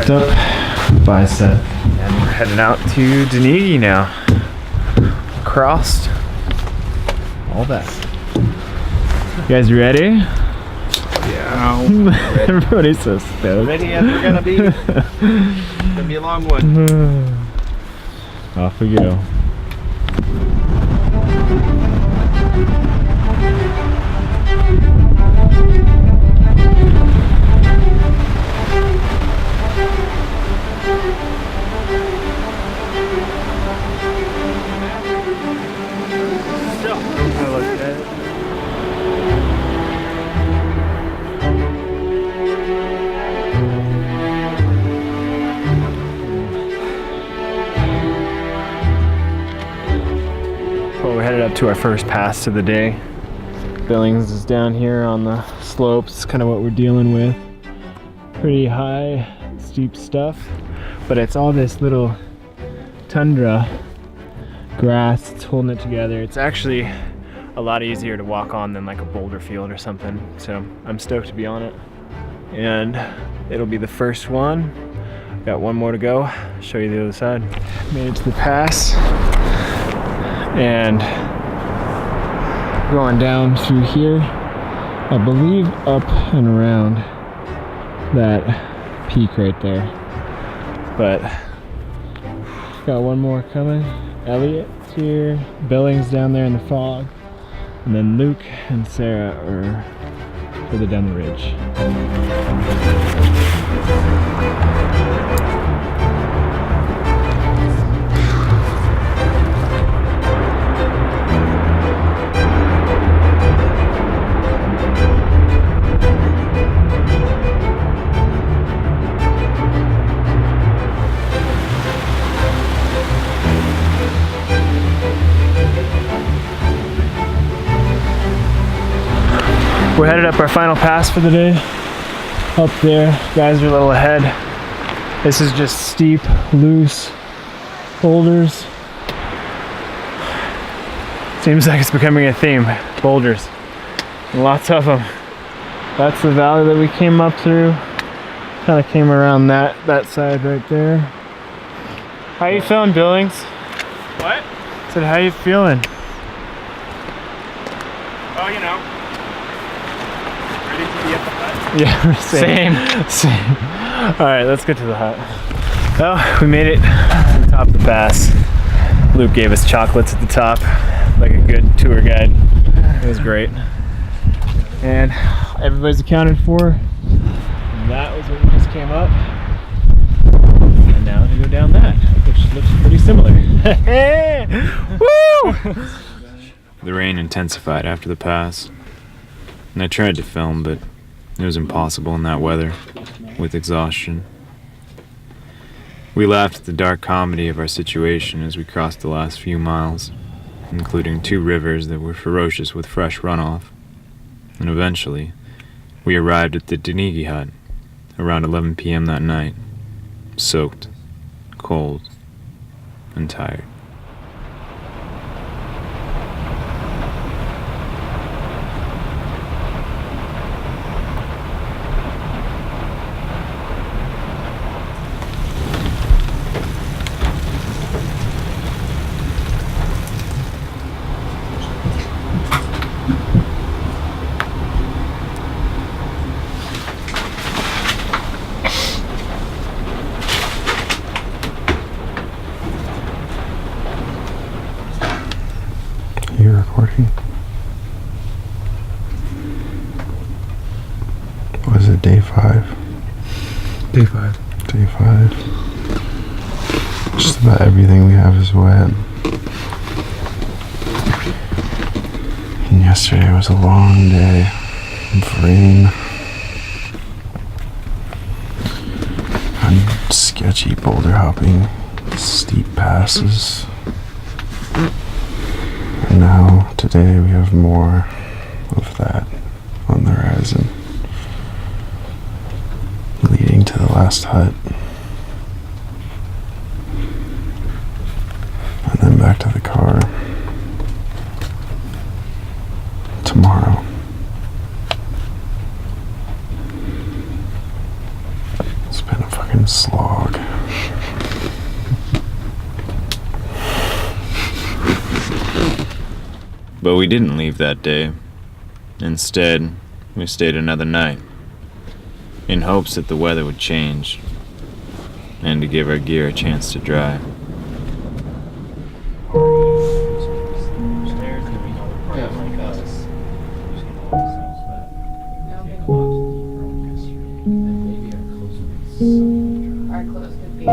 packed up. Bye, Seth. And we're heading out to Dnigi now. Crossed. All that. You guys ready? Yeah. Everybody's so stoked. Ready as we're gonna be. It's gonna be a long one. Off we go. Well, we're headed up to our first pass of the day. Billings is down here on the slopes. It's kind of what we're dealing with. Pretty high, steep stuff, but it's all this little tundra grass that's holding it together. It's actually a lot easier to walk on than like a boulder field or something. So I'm stoked to be on it. And it'll be the first one. Got one more to go. Show you the other side. Made it to the pass. And going down through here, I believe up and around that peak right there. But got one more coming. Elliot's here, Billings down there in the fog, and then Luke and Sarah are further down the ridge. We're headed up our final pass for the day. Up there, guys are a little ahead. This is just steep, loose boulders. Seems like it's becoming a theme, boulders. Lots of them. That's the valley that we came up through. Kind of came around that side right there. How you feeling, Billings? What? I said, how you feeling? Oh, you know. Ready to be at the hut? Yeah, same. Alright, let's get to the hut. Well, we made it to the top of the pass. Luke gave us chocolates at the top, like a good tour guide. It was great. And everybody's accounted for. And that was what we just came up. And now we go down that, which looks pretty similar. Woo! The rain intensified after the pass, and I tried to film, but it was impossible in that weather, with exhaustion. We laughed at the dark comedy of our situation as we crossed the last few miles, including 2 rivers that were ferocious with fresh runoff, and eventually, we arrived at the Dnigi hut around 11 p.m. that night, soaked, cold, and tired. You recording? Was it day 5? Day 5. Day 5. Just about everything we have is wet. And yesterday was a long day of rain and sketchy boulder hopping, steep passes. And now, today, we have more of that on the horizon, leading to the last hut, and then back to the car tomorrow. It's been a fucking slog. But we didn't leave that day. Instead, we stayed another night, in hopes that the weather would change, and to give our gear a chance to dry. Our clothes could be.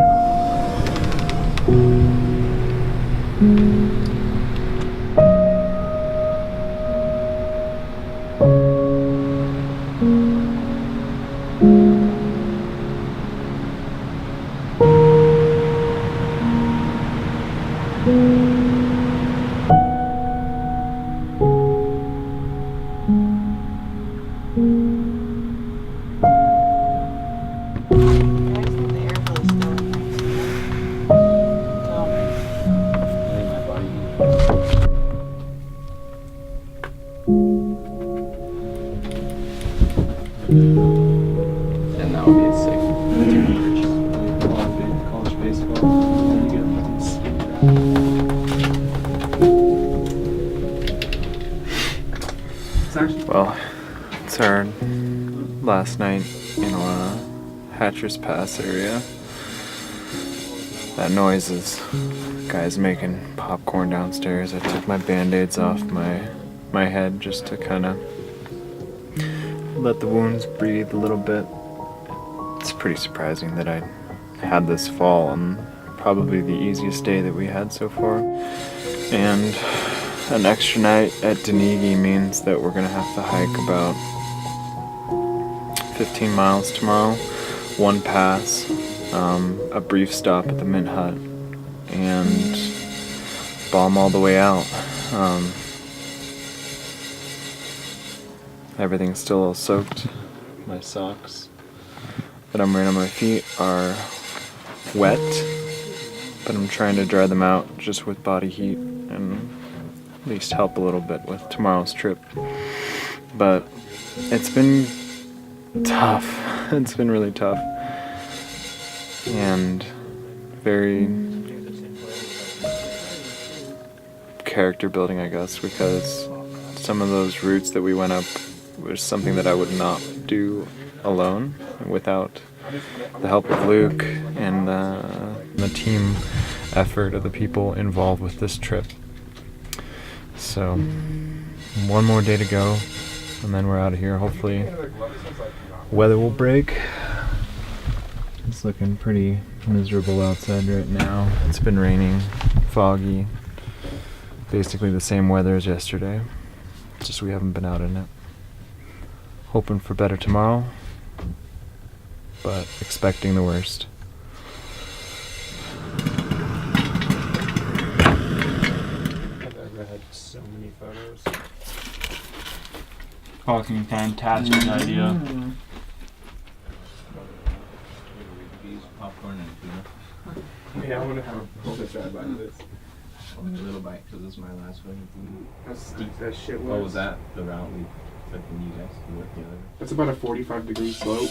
And that would be a sick College baseball. Well, it's our last night in Hatcher's Pass area. That noise is guys making popcorn downstairs. I took my band-aids off my head just to kind of let the wounds breathe a little bit. It's pretty surprising that I had this fall on probably the easiest day that we had so far. And an extra night at Dnigi means that we're gonna have to hike about 15 miles tomorrow, one pass, a brief stop at the Mint Hut, and bomb all the way out. Everything's still all soaked. My socks that I'm wearing on my feet are wet, but I'm trying to dry them out just with body heat and at least help a little bit with tomorrow's trip. But it's been tough. It's been really tough. And very character building, I guess, because some of those routes that we went up was something that I would not do alone without the help of Luke and the team effort of the people involved with this trip. So, one more day to go, and then we're out of here. Hopefully, weather will break. It's looking pretty miserable outside right now. It's been raining, foggy, basically the same weather as yesterday. It's just we haven't been out in it. Hoping for better tomorrow, but expecting the worst. I've ever had so many photos. Fucking fantastic idea. Popcorn and tuna. Yeah, I want to have a drive by this. Only a little bite because this is my last one. How steep that shit was. What was that? The route we took from you guys to work together? That's about a 45-degree slope.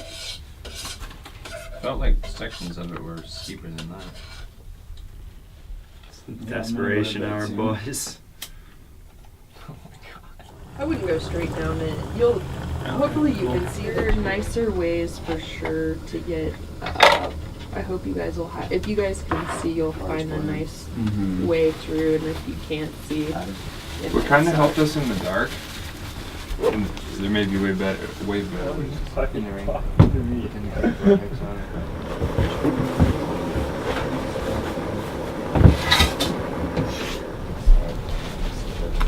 Felt like sections of it were steeper than that. Desperation hour, boys. I wouldn't go straight down it. You'll hopefully you can see there are nicer ways for sure to get up. I hope you guys will have. If you guys can see, you'll find a nice way through, and if you can't see, What kind of helped us in the dark? And there may be way better. Fucking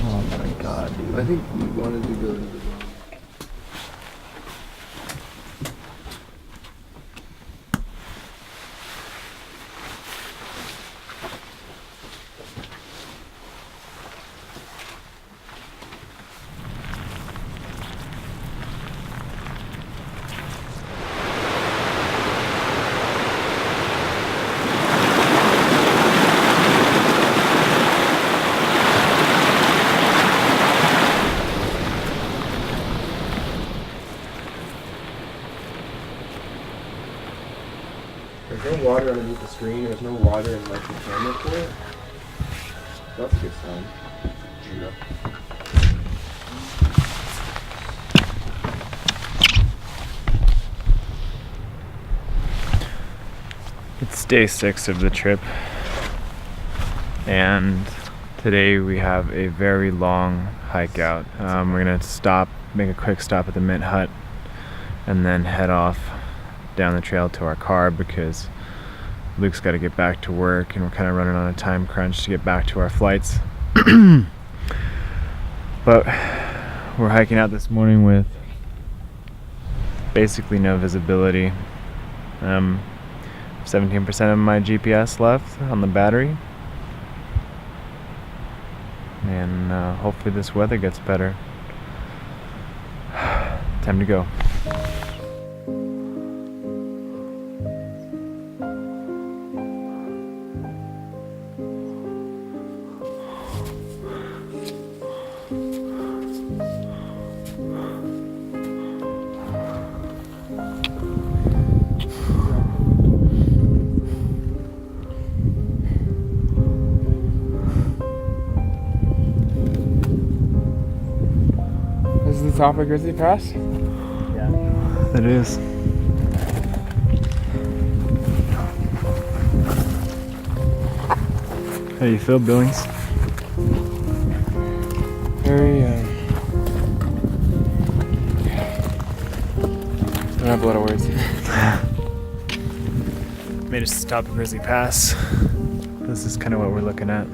oh my god, dude. I think we wanted to go to the There's no water underneath the screen. There's no water in like the camera for it. That's a good sign. It's day 6 of the trip, and today we have a very long hike out. We're gonna make a quick stop at the Mint Hut, and then head off down the trail to our car because Luke's got to get back to work, and we're kind of running on a time crunch to get back to our flights. But we're hiking out this morning with basically no visibility. 17% of my GPS left on the battery, and hopefully this weather gets better. Time to go. This is the top of Grizzly Pass? Yeah, it is. How do you feel, Billings? Very, I don't have a lot of words. Made us to the top of Grizzly Pass. This is kind of what we're looking at.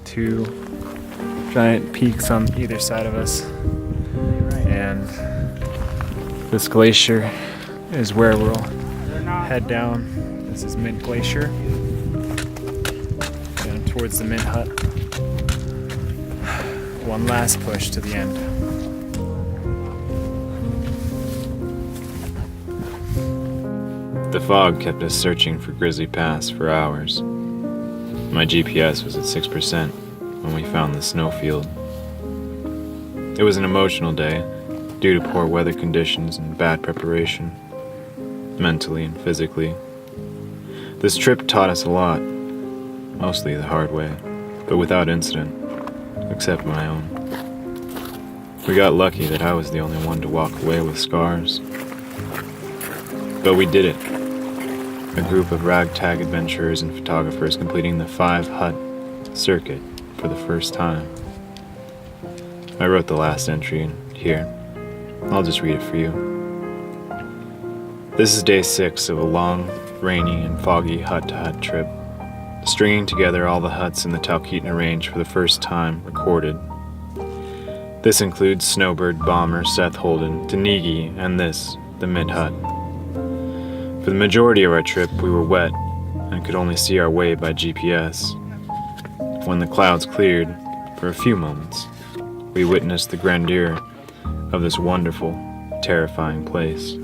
2 giant peaks on either side of us. And this glacier is where we'll head down. This is Mint Glacier. Down towards the Mint Hut. One last push to the end. The fog kept us searching for Grizzly Pass for hours. My GPS was at 6% when we found the snowfield. It was an emotional day due to poor weather conditions and bad preparation, mentally and physically. This trip taught us a lot, mostly the hard way, but without incident, except my own. We got lucky that I was the only one to walk away with scars. But we did it. A group of ragtag adventurers and photographers completing the 5-hut circuit for the first time. I wrote the last entry in here. I'll just read it for you. This is day 6 of a long, rainy, and foggy hut-to-hut trip, stringing together all the huts in the Talkeetna Range for the first time recorded. This includes Snowbird Bomber Seth Holden, Dnigi, and this, the Mint Hut. For the majority of our trip, we were wet and could only see our way by GPS. When the clouds cleared, for a few moments, we witnessed the grandeur of this wonderful, terrifying place.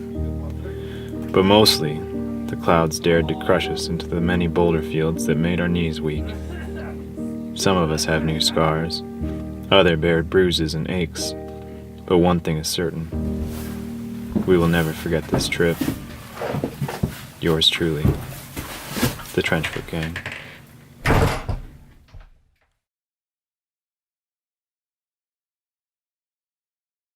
But mostly, the clouds dared to crush us into the many boulder fields that made our knees weak. Some of us have new scars, others bear bruises and aches, but one thing is certain. We will never forget this trip. Yours truly, the Trenchfoot Gang.